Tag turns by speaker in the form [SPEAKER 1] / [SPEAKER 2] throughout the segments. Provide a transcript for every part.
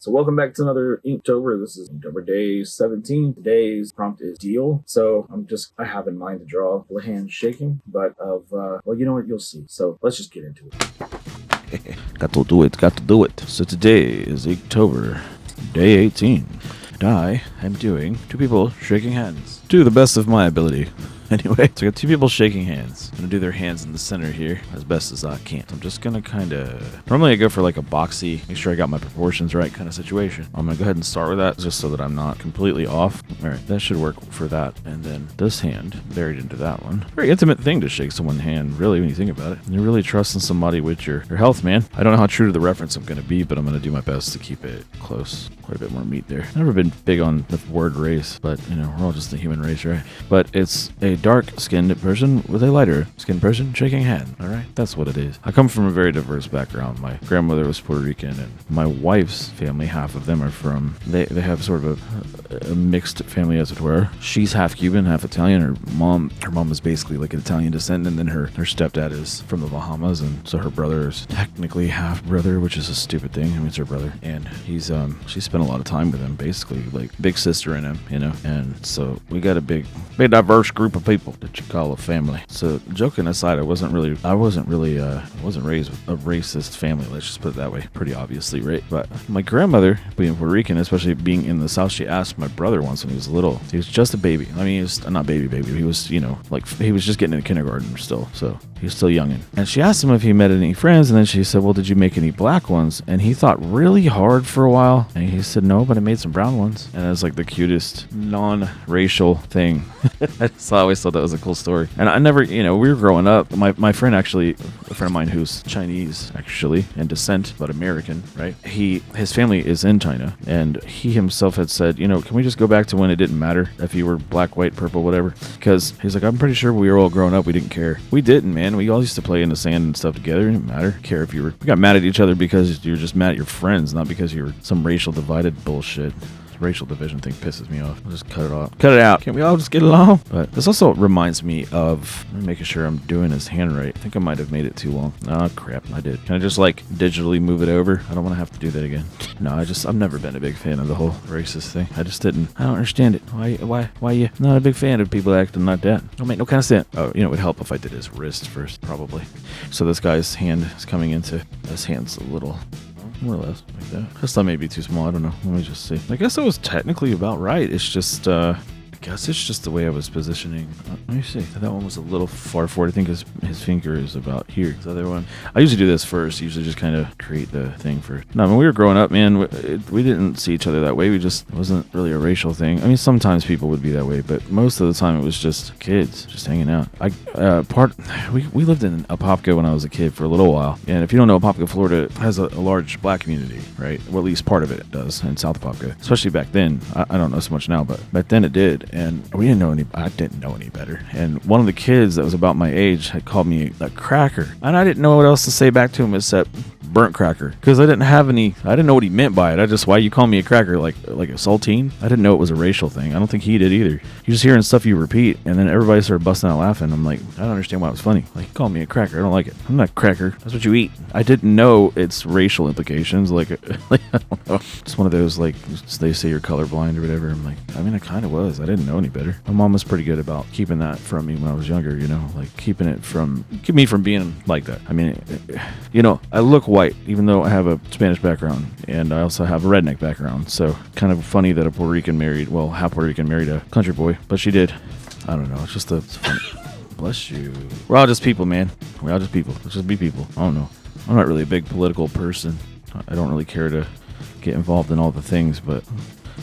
[SPEAKER 1] So welcome back to another Inktober. This is Inktober day 17. Today's prompt is deal. So I have in mind to draw the hand shaking, but well, you know what, you'll see. So let's just get into it.
[SPEAKER 2] Got to do it. So today is Inktober, day 18. And I am doing two people shaking hands to the best of my ability. Anyway, so I got two people shaking hands. I'm going to do their hands in the center here as best as I can. I'm just going to kind of... Normally I go for like a boxy, make sure I got my proportions right kind of situation. I'm going to go ahead and start with that just so that I'm not completely off. All right, that should work for that. And then this hand buried into that one. Very intimate thing to shake someone's hand, really, when you think about it. And you're really trusting somebody with your health, man. I don't know how true to the reference I'm going to be, but I'm going to do my best to keep it close. Quite a bit more meat there. I've never been big on the word race, but, you know, we're all just the human race, right? But it's a dark-skinned person with a lighter-skinned person shaking hand, all right? That's what it is. I come from a very diverse background. My grandmother was Puerto Rican, and my wife's family, half of them are from, they have sort of a mixed family, as it were. She's half Cuban, half Italian. Her mom is basically like an Italian descent, and then her stepdad is from the Bahamas, and so her brother is technically half-brother, which is a stupid thing. I mean, it's her brother, and he's, she spent a lot of time with him, basically, like big sister in him, you know, and so we got a big diverse group of people that you call a family. So joking aside, I wasn't raised with a racist family, let's just put it that way, pretty obviously, right? But my grandmother, being Puerto Rican, especially being in the South, she asked my brother once when he was little. He was just a baby. I mean, he was not baby. He was, you know, like he was just getting into kindergarten still, so he was still youngin'. And she asked him if he met any friends, and then she said, well, did you make any black ones? And he thought really hard for a while, and he said, no, but I made some brown ones. And it was like the cutest non-racial thing. I always thought that was a cool story. And I never, you know, we were growing up, my friend actually, a friend of mine who's Chinese actually in descent, but American, right? His family is in China, and he himself had said, you know, can we just go back to when it didn't matter if you were black, white, purple, whatever? Because he's like, I'm pretty sure we were all growing up, we didn't care. We didn't, man. We all used to play in the sand and stuff together. It didn't matter. Care if we got mad at each other because you were just mad at your friends, not because you were some racial divided bullshit. Racial division thing pisses me off. I'll just cut it off. Cut it out. Can't we all just get along? But this also reminds me of making sure I'm doing his hand right. I think I might have made it too long. Oh crap, I did. Can I just like digitally move it over? I don't want to have to do that again. No, I've never been a big fan of the whole racist thing. I don't understand it. Why you not a big fan of people acting like that? Don't make no kind of sense. Oh, you know, it would help if I did his wrist first, probably. So this guy's hand is coming into, his hand's a little... more or less like that. This thought may be too small. I don't know. Let me just see. I guess that was technically about right. It's just I guess it's just the way I was positioning. Let me see. That one was a little far forward. I think his finger is about here. The other one. I usually do this first. Usually just kind of create the thing first. No, when we were growing up, man, we didn't see each other that way. It wasn't really a racial thing. I mean, sometimes people would be that way, but most of the time it was just kids just hanging out. We lived in Apopka when I was a kid for a little while. And if you don't know, Apopka, Florida has a large black community, right? Well, at least part of it does in South Apopka. Especially back then. I don't know so much now, but back then it did. And I didn't know any better. And one of the kids that was about my age had called me a cracker. And I didn't know what else to say back to him except burnt cracker. Because I didn't know what he meant by it. Why you call me a cracker? Like a saltine? I didn't know it was a racial thing. I don't think he did either. You're just hearing stuff you repeat, and then everybody started busting out laughing. I'm like, I don't understand why it was funny. Like, you call me a cracker. I don't like it. I'm not a cracker. That's what you eat. I didn't know its racial implications. Like I don't know. It's one of those, like, they say you're colorblind or whatever. I'm like, I mean, I kind of was. I didn't know any better. My mom was pretty good about keeping that from me when I was younger, you know, like keeping me from being like that. I mean, you know, I look white, even though I have a Spanish background, and I also have a redneck background. So kind of funny that a Puerto Rican half Puerto Rican married a country boy, but she did. I don't know. It's funny. Bless you. We're all just people, man. We're all just people. Let's just be people. I don't know. I'm not really a big political person. I don't really care to get involved in all the things, but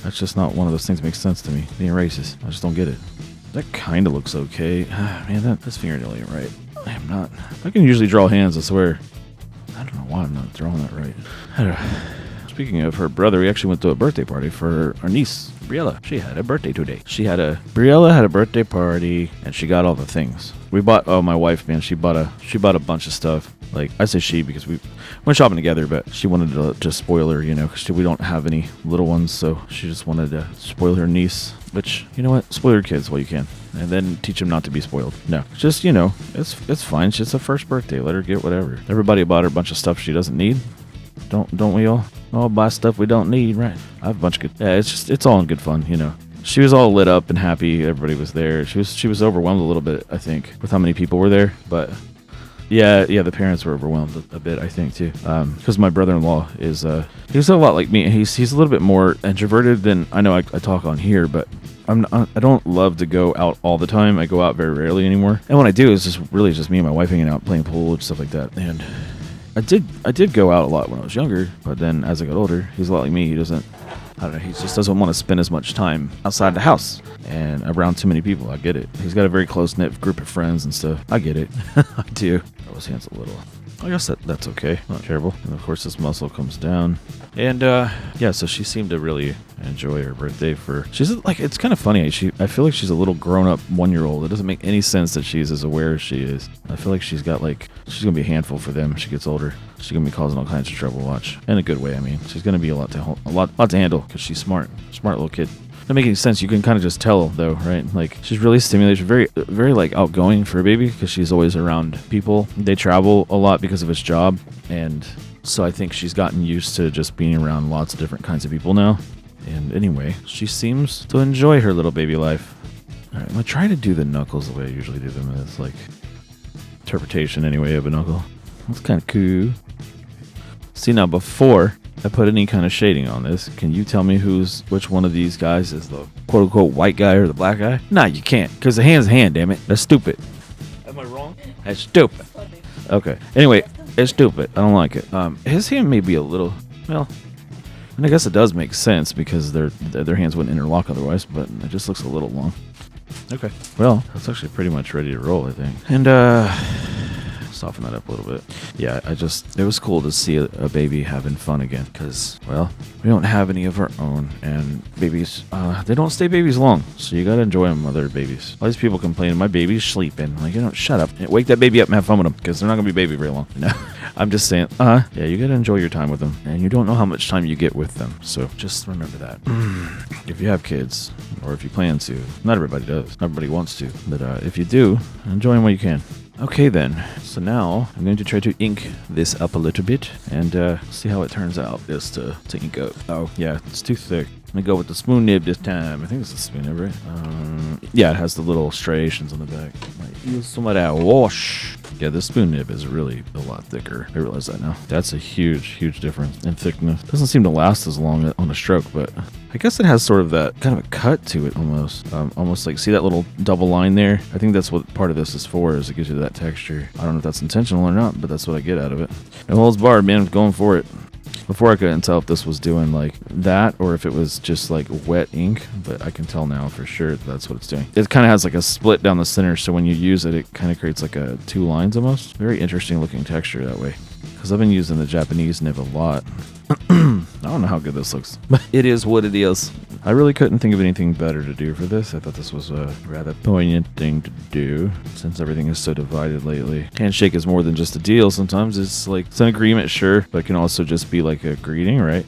[SPEAKER 2] that's just not one of those things that makes sense to me. Being racist. I just don't get it. That kind of looks okay. Man, this fingernail ain't right. I am not. I can usually draw hands, I swear. I don't know why I'm not drawing that right. I don't know. Speaking of her brother, we actually went to a birthday party for our niece, Briella. She had a birthday today. Briella had a birthday party, and she got all the things. We bought, my wife, man, she bought a bunch of stuff. Like, I say she because we went shopping together, but she wanted to just spoil her, you know, because we don't have any little ones, so she just wanted to spoil her niece. Which, you know what, spoil your kids while you can, and then teach them not to be spoiled. No, just, you know, it's fine. It's her first birthday. Let her get whatever. Everybody bought her a bunch of stuff she doesn't need. Don't we all? all buy stuff we don't need, right? I have a bunch of good. Yeah, it's all in good fun, you know. She was all lit up and happy. Everybody was there. She was overwhelmed a little bit, I think, with how many people were there. But yeah, the parents were overwhelmed a bit, I think, too. Because my brother-in-law is he's a lot like me. He's a little bit more introverted than I know. I talk on here, but I don't love to go out all the time. I go out very rarely anymore. And when I do, it's just me and my wife hanging out, playing pool and stuff like that. And I did go out a lot when I was younger, but then as I got older, he's a lot like me. I don't know, he just doesn't want to spend as much time outside the house and around too many people. I get it. He's got a very close-knit group of friends and stuff. I get it. I do. Oh, his hand's a little... I guess that's okay. Not terrible. And of course, this muscle comes down. And yeah, so she seemed to really enjoy her birthday. She's like, it's kind of funny. I feel like she's a little grown-up 1-year-old. It doesn't make any sense that she's as aware as she is. I feel like she's gonna be a handful for them as she gets older. She's gonna be causing all kinds of trouble. Watch, in a good way. I mean, she's gonna be a lot to handle because she's smart little kid. Doesn't make any sense. You can kind of just tell, though, right? Like, she's really stimulated. She's very, very, like, outgoing for a baby because she's always around people. They travel a lot because of his job, and so I think she's gotten used to just being around lots of different kinds of people now. And anyway, she seems to enjoy her little baby life. All right, I'm going to try to do the knuckles the way I usually do them. It's like interpretation, anyway, of a knuckle. That's kind of cool. See, now, before I put any kind of shading on this, can you tell me which one of these guys is the quote-unquote white guy or the black guy? Nah, you can't, because the hand's a hand, damn it. That's stupid. Am I wrong? That's stupid. Okay. Anyway, it's stupid. I don't like it. His hand may be a little, well, and I guess it does make sense because their hands wouldn't interlock otherwise, but it just looks a little long. Okay. Well, that's actually pretty much ready to roll, I think. And, soften that up a little bit. Yeah, it was cool to see a baby having fun again because, well, we don't have any of our own, and babies, they don't stay babies long, so you gotta enjoy them, other babies. All these people complaining, my baby's sleeping. Like, shut up. Wake that baby up and have fun with them because they're not gonna be baby very long. No, I'm just saying, yeah, you gotta enjoy your time with them, and you don't know how much time you get with them, so just remember that. If you have kids, or if you plan to, not everybody does, not everybody wants to, but if you do, enjoy them while you can. Okay then, so now I'm going to try to ink this up a little bit and see how it turns out just to ink up. Oh yeah, it's too thick. Let me go with the spoon nib this time. I think it's the spoon nib, right? Yeah, it has the little striations on the back. Might use some of that wash. Yeah, this spoon nib is really a lot thicker. I realize that now. That's a huge difference in thickness. Doesn't seem to last as long on a stroke, but I guess it has sort of that kind of a cut to it almost. Almost like, see that little double line there? I think that's what part of this is for, is it gives you that texture. I don't know if that's intentional or not, but that's what I get out of it. And holds barred, man, I'm going for it. Before I couldn't tell if this was doing like that or if it was just like wet ink, but I can tell now for sure that's what it's doing. It kind of has like a split down the center, so when you use it, it kind of creates like two lines almost. Very interesting looking texture that way. Because I've been using the Japanese nib a lot. I don't know how good this looks, but it is what it is. I really couldn't think of anything better to do for this. I thought this was a rather poignant thing to do since everything is so divided lately. Handshake is more than just a deal. Sometimes it's like, it's an agreement, sure, but it can also just be like a greeting, right?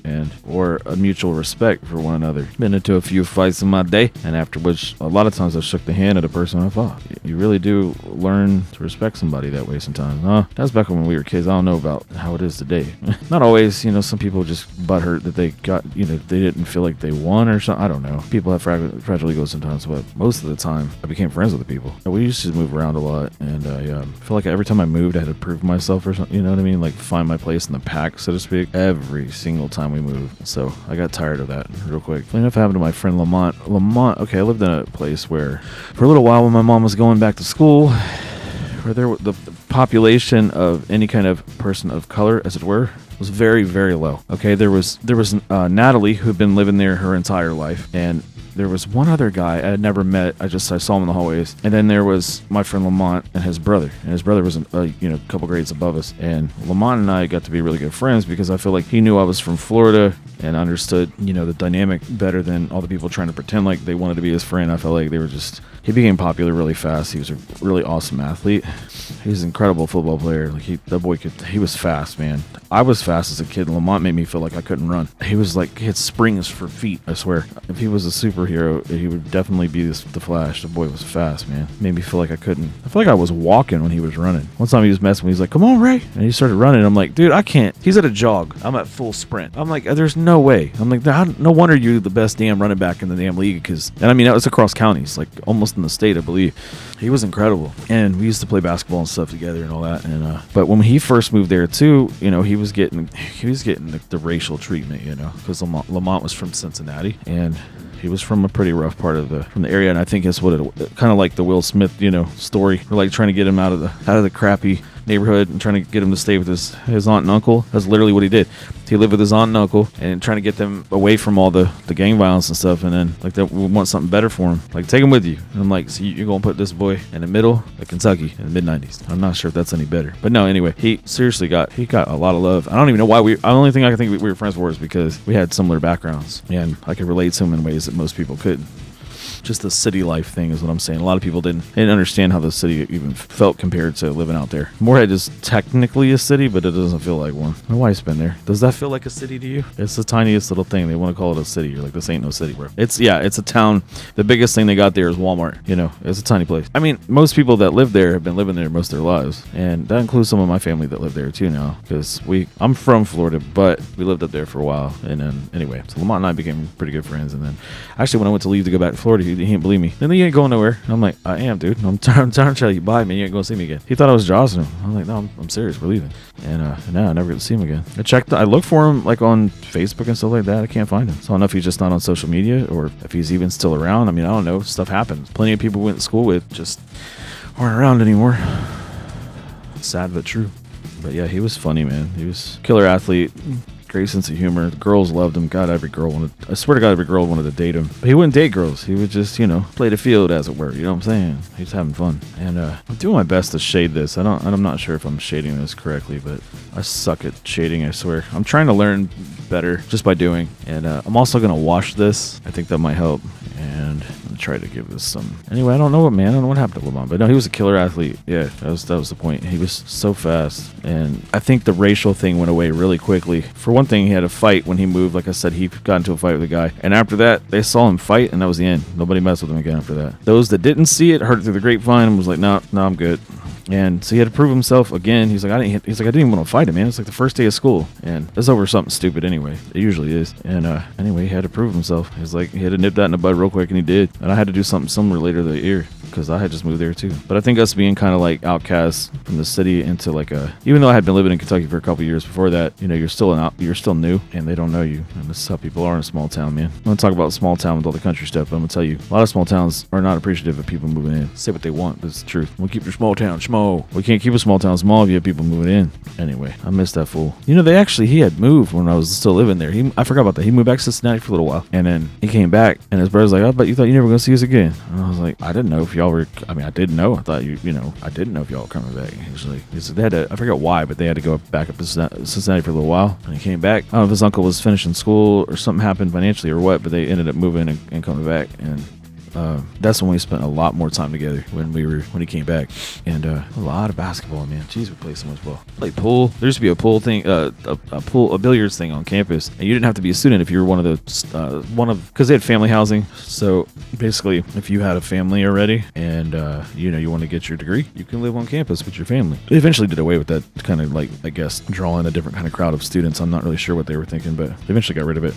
[SPEAKER 2] Or a mutual respect for one another. Been into a few fights in my day, and after which a lot of times I shook the hand of the person I fought. You really do learn to respect somebody that way sometimes. That was back when we were kids. I don't know about how it is today. Not always, some people just butthurt that they got, they didn't feel like they won or something. I don't know. People have fragile egos sometimes, but most of the time I became friends with the people. We used to move around a lot, and I feel like every time I moved I had to prove myself or something, you know what I mean? Like find my place in the pack, so to speak, every single time we moved. So I got tired of that real quick. Funny enough, happened to my friend Lamont. Okay, I lived in a place where for a little while when my mom was going back to school, where the population of any kind of person of color, as it were, was very, very low. Okay, there was Natalie, who had been living there her entire life, and there was one other guy I had never met. I saw him in the hallways, and then there was my friend Lamont and his brother. And his brother was a couple grades above us. And Lamont and I got to be really good friends because I feel like he knew I was from Florida, and understood, the dynamic better than all the people trying to pretend like they wanted to be his friend. I felt like he became popular really fast. He was a really awesome athlete. He was an incredible football player. Like he was fast, man. I was fast as a kid. Lamont made me feel like I couldn't run. He had springs for feet, I swear. If he was a superhero, he would definitely be the Flash. The boy was fast, man. Made me feel like I couldn't. I feel like I was walking when he was running. One time he was messing with me. He's like, "Come on, Ray." And he started running. I'm like, "Dude, I can't." He's at a jog. I'm at full sprint. I'm like, "There's no way." I'm like, "No wonder you're the best damn running back in the damn league." That was across counties, like almost in the state, I believe. He was incredible. And we used to play basketball and stuff together and all that. And but when he first moved there too, he was getting the racial treatment, because Lamont was from Cincinnati, and he was from a pretty rough part from the area. And I think it's kind of like the Will Smith, story. We're like trying to get him out of the crappy neighborhood and trying to get him to stay with his aunt and uncle. That's literally what he did. He lived with his aunt and uncle and trying to get them away from all the gang violence and stuff. And then we want something better for him. Like, take him with you. And I'm like, so you're going to put this boy in the middle of Kentucky in the mid-90s. I'm not sure if that's any better. But no, anyway, he seriously got a lot of love. I don't even know why the only thing I can think we were friends for is because we had similar backgrounds. And I could relate to him in ways that most people couldn't. Just the city life thing is what I'm saying. A lot of people didn't understand how the city even felt compared to living out there. Moorhead is technically a city, but it doesn't feel like one. My wife's been there. Does that feel like a city to you? It's the tiniest little thing. They want to call it a city. You're like, this ain't no city, bro. It's a town. The biggest thing they got there is Walmart. It's a tiny place. I mean, most people that live there have been living there most of their lives, and that includes some of my family that live there too now. Because I'm from Florida, but we lived up there for a while, and then anyway, so Lamont and I became pretty good friends. And then actually, when I went to leave to go back to Florida, he didn't believe me. Then you ain't going nowhere. I'm like, I am, dude. I'm trying to tell you bye, man. You ain't going to see me again. He thought I was jostling him. I'm like, no, I'm serious. We're leaving. And now I never get to see him again. I looked for him like on Facebook and stuff like that. I can't find him. So I don't know if he's just not on social media or if he's even still around. I mean, I don't know. Stuff happens. Plenty of people we went to school with just aren't around anymore. Sad but true. But yeah, he was funny, man. He was a killer athlete. Great sense of humor. The girls loved him. I swear to God, every girl wanted to date him. But he wouldn't date girls. He would just, play the field, as it were. You know what I'm saying? He was having fun. And I'm doing my best to shade this. I'm not sure if I'm shading this correctly, but I suck at shading, I swear. I'm trying to learn better just by doing. And I'm also going to wash this. I think that might help. And I'm going to try to give this some... Anyway, I don't know what happened to Lamont. But no, he was a killer athlete. Yeah, that was the point. He was so fast. And I think the racial thing went away really quickly. For one thing, he had a fight when he moved. Like I said, he got into a fight with a guy. And after that, they saw him fight, and that was the end. Nobody messed with him again after that. Those that didn't see it heard it through the grapevine and was like, no, I'm good. And so he had to prove himself again. He's like, I didn't even want to fight him, man. It's like the first day of school, and it's over something stupid anyway. It usually is. And anyway, he had to prove himself. He's like, he had to nip that in the bud real quick, and he did. And I had to do something similar later that year because I had just moved there too. But I think us being kind of like outcasts from the city into like even though I had been living in Kentucky for a couple years before that, you're still new, and they don't know you. And this is how people are in a small town, man. I'm gonna talk about small town with all the country stuff, but I'm gonna tell you, a lot of small towns are not appreciative of people moving in. Say what they want, but it's the truth. We'll keep your small town small. We can't keep a small town small if you have people moving in. Anyway, I missed that fool. He had moved when I was still living there. I forgot about that. He moved back to Cincinnati for a little while, and then he came back, and his brother's like, I bet you thought you never gonna see us again. And I was like, I didn't know if y'all were. I didn't know. I thought I didn't know if y'all were coming back. He said they had to. I forget why, but they had to go back up to Cincinnati for a little while, and he came back. I don't know if his uncle was finishing school or something happened financially or what, but they ended up moving and coming back, and that's when we spent a lot more time together when he came back, and a lot of basketball, man. Jeez, we played so much ball. Played pool. There used to be a pool thing, a billiards thing on campus, and you didn't have to be a student if you were because they had family housing. So basically, if you had a family already and you want to get your degree, you can live on campus with your family. They eventually did away with that, kind of like, I guess, drawing a different kind of crowd of students. I'm not really sure what they were thinking, but they eventually got rid of it.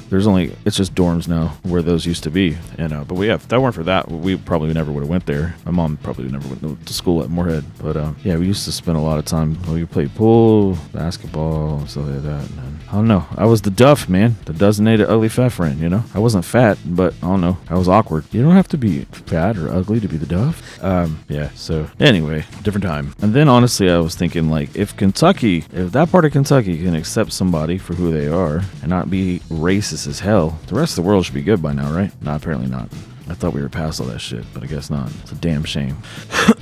[SPEAKER 2] It's just dorms now where those used to be, and but if that weren't for that, we probably never would have went there. My mom probably never went to school at Moorhead, but yeah, we used to spend a lot of time. We played pool, basketball, stuff like that. And I don't know. I was the duff, man, the designated ugly fat friend. I wasn't fat, but I don't know. I was awkward. You don't have to be fat or ugly to be the duff. Yeah. So anyway, different time. And then honestly, I was thinking, like, if that part of Kentucky can accept somebody for who they are and not be racist as hell, the rest of the world should be good by now, right? No, apparently not. I thought we were past all that shit, but I guess not. It's a damn shame.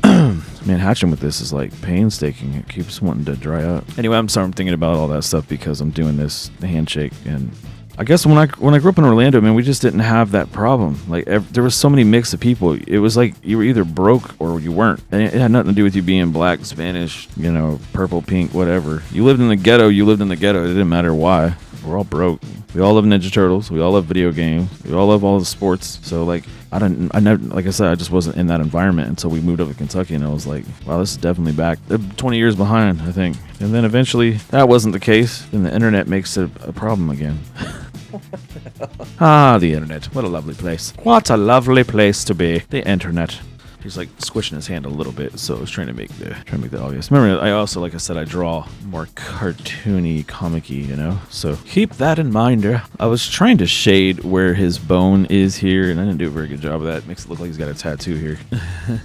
[SPEAKER 2] Man, hatching with this is like painstaking. It keeps wanting to dry up. Anyway, I'm thinking about all that stuff because I'm doing this handshake, and I guess when I grew up in Orlando, man, we just didn't have that problem. Like there was so many mix of people. It was like you were either broke or you weren't, and it had nothing to do with you being black, Spanish, purple, pink, whatever. You lived in the ghetto. You lived in the ghetto. It didn't matter why. We're all broke. We all love Ninja Turtles. We all love video games. We all love all the sports. So like I never, like I said, I just wasn't in that environment until we moved up to Kentucky, and I was like, wow, this is definitely back. 20 years behind, I think. And then eventually that wasn't the case, and the internet makes it a problem again. The internet. What a lovely place. What a lovely place to be. The internet. He's like squishing his hand a little bit, so I was trying to make that obvious. Remember, I also, like I said, I draw more cartoony, comic-y, So keep that in mind. I was trying to shade where his bone is here, and I didn't do a very good job of that. It makes it look like he's got a tattoo here.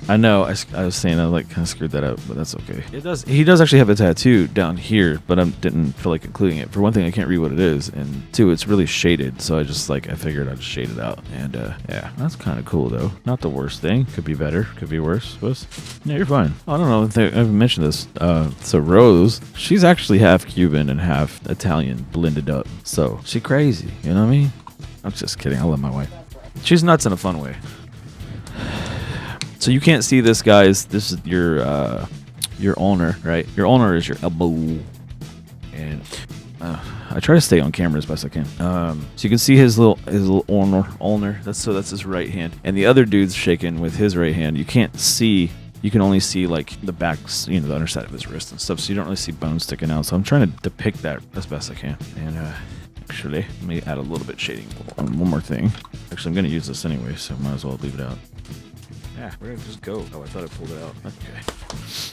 [SPEAKER 2] I know. I was saying I kind of screwed that up, but that's okay. He does actually have a tattoo down here, but I didn't feel like including it. For one thing, I can't read what it is, and two, it's really shaded, so I figured I'd just shade it out. And yeah, that's kind of cool though. Not the worst thing. Could be better. Could be worse. Yeah, you're fine. I don't know if I haven't mentioned this. So Rose, she's actually half Cuban and half Italian blended up. So she crazy. You know what I mean? I'm just kidding. I love my wife. She's nuts in a fun way. So you can't see this, guys. This is your ulnar, right? Your ulnar is your elbow. And I try to stay on camera as best I can. So you can see his little ulnar. That's his right hand, and the other dude's shaking with his right hand. You can't see. You can only see like the back, the underside of his wrist and stuff. So you don't really see bones sticking out. So I'm trying to depict that as best I can. And actually, let me add a little bit shading on one more thing. Actually, I'm gonna use this anyway, so might as well leave it out. Yeah, we're gonna just go. Oh, I thought I pulled it out. Okay.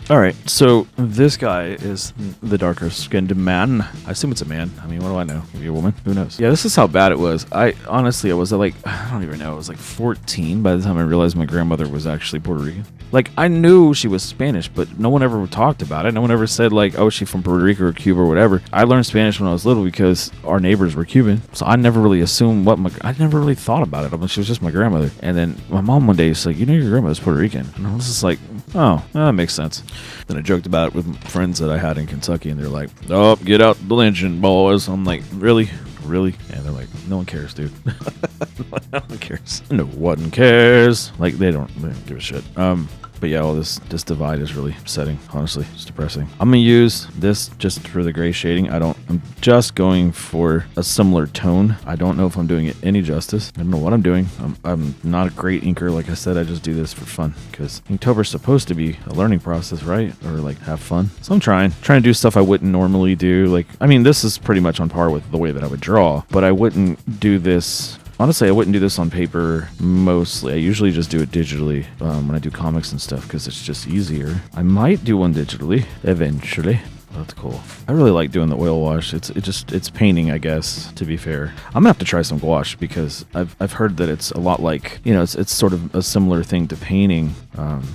[SPEAKER 2] Alright, so this guy is the darker skinned man. I assume it's a man. I mean, what do I know? Maybe a woman? Who knows? Yeah, this is how bad it was. I was like, I don't even know. I was like 14 by the time I realized my grandmother was actually Puerto Rican. Like, I knew she was Spanish, but no one ever talked about it. No one ever said like, oh, she's from Puerto Rico or Cuba or whatever. I learned Spanish when I was little because our neighbors were Cuban. So I never really assumed I never really thought about it. I mean, she was just my grandmother. And then my mom one day was like, your grandmother's Puerto Rican. And I was just like, oh, that makes sense. Then I joked about it with friends that I had in Kentucky, and they're like, oh, get out the lynching, boys. I'm like, really? And they're like, no one cares, dude. No one cares. No one cares. Like, they don't give a shit. But yeah, all this divide is really upsetting, honestly. It's depressing. I'm going to use this just for the gray shading. I'm just going for a similar tone. I don't know if I'm doing it any justice. I don't know what I'm doing. I'm not a great inker. Like I said, I just do this for fun because InkTober's supposed to be a learning process, right? Or like have fun. So I'm trying to do stuff I wouldn't normally do. Like, I mean, this is pretty much on par with the way that I would draw, but I wouldn't do this. Honestly, I wouldn't do this on paper mostly. I usually just do it digitally when I do comics and stuff because it's just easier. I might do one digitally eventually. That's cool. I really like doing the oil wash. It's painting, I guess, to be fair. I'm gonna have to try some gouache because I've heard that it's a lot like, it's sort of a similar thing to painting,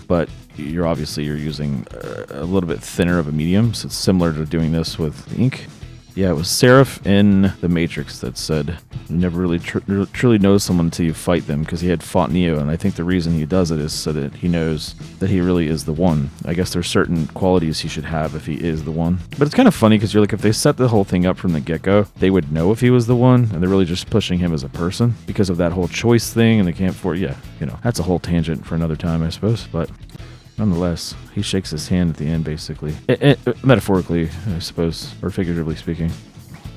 [SPEAKER 2] but you're using a little bit thinner of a medium, so it's similar to doing this with ink. Yeah, it was Seraph in The Matrix that said, you never really truly know someone until you fight them, because he had fought Neo, and I think the reason he does it is so that he knows that he really is the one. I guess there's certain qualities he should have if he is the one. But it's kind of funny, because you're like, if they set the whole thing up from the get-go, they would know if he was the one, and they're really just pushing him as a person, because of that whole choice thing, and they can't that's a whole tangent for another time, I suppose, but... Nonetheless, he shakes his hand at the end, basically. Metaphorically, I suppose, or figuratively speaking.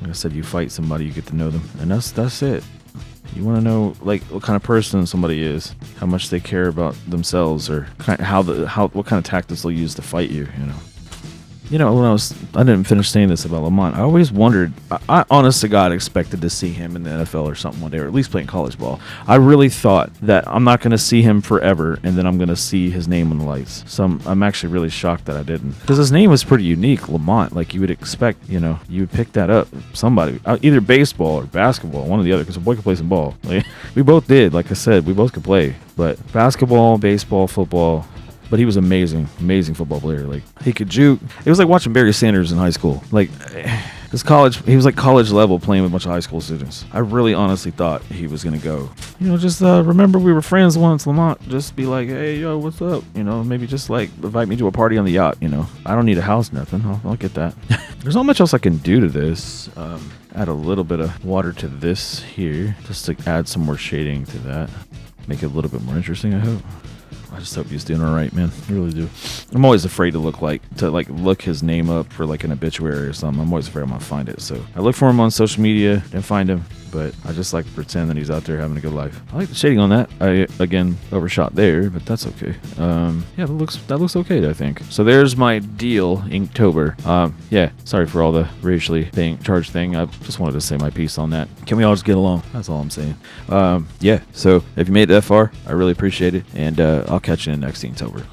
[SPEAKER 2] Like I said, you fight somebody, you get to know them, and that's it. You want to know, like, what kind of person somebody is, how much they care about themselves, or what kind of tactics they'll use to fight you. When I didn't finish saying this about Lamont, I always wondered, I honest to God expected to see him in the NFL or something one day, or at least playing college ball. I really thought that I'm not going to see him forever, and then I'm going to see his name on the lights. So I'm actually really shocked that I didn't. Because his name was pretty unique, Lamont. Like, you would expect, you would pick that up. Somebody, either baseball or basketball, one or the other, because a boy could play some ball. Like, we both did, like I said, we both could play. But basketball, baseball, football... But he was amazing football player. Like, he could juke. It was like watching Barry Sanders in high school. Like, he was like college level playing with a bunch of high school students. I really honestly thought he was going to go, just remember we were friends once, Lamont. Just be like, hey, yo, what's up? Maybe just like invite me to a party on the yacht, I don't need a house, nothing. I'll get that. There's not much else I can do to this. Add a little bit of water to this here, just to add some more shading to that. Make it a little bit more interesting, I hope. I just hope he's doing all right, man. I really do. I'm always afraid to look his name up for like an obituary or something. I'm always afraid I'm gonna find it. So I look for him on social media, didn't find him, but I just like to pretend that he's out there having a good life. I like the shading on that. I again overshot there, but that's okay. Yeah, that looks okay, I think. So there's my deal, Inktober. Yeah, sorry for all the racially charged thing. I just wanted to say my piece on that. Can we all just get along? That's all I'm saying. Yeah. So if you made it that far, I really appreciate it, and I'll catch you in the next Inktober.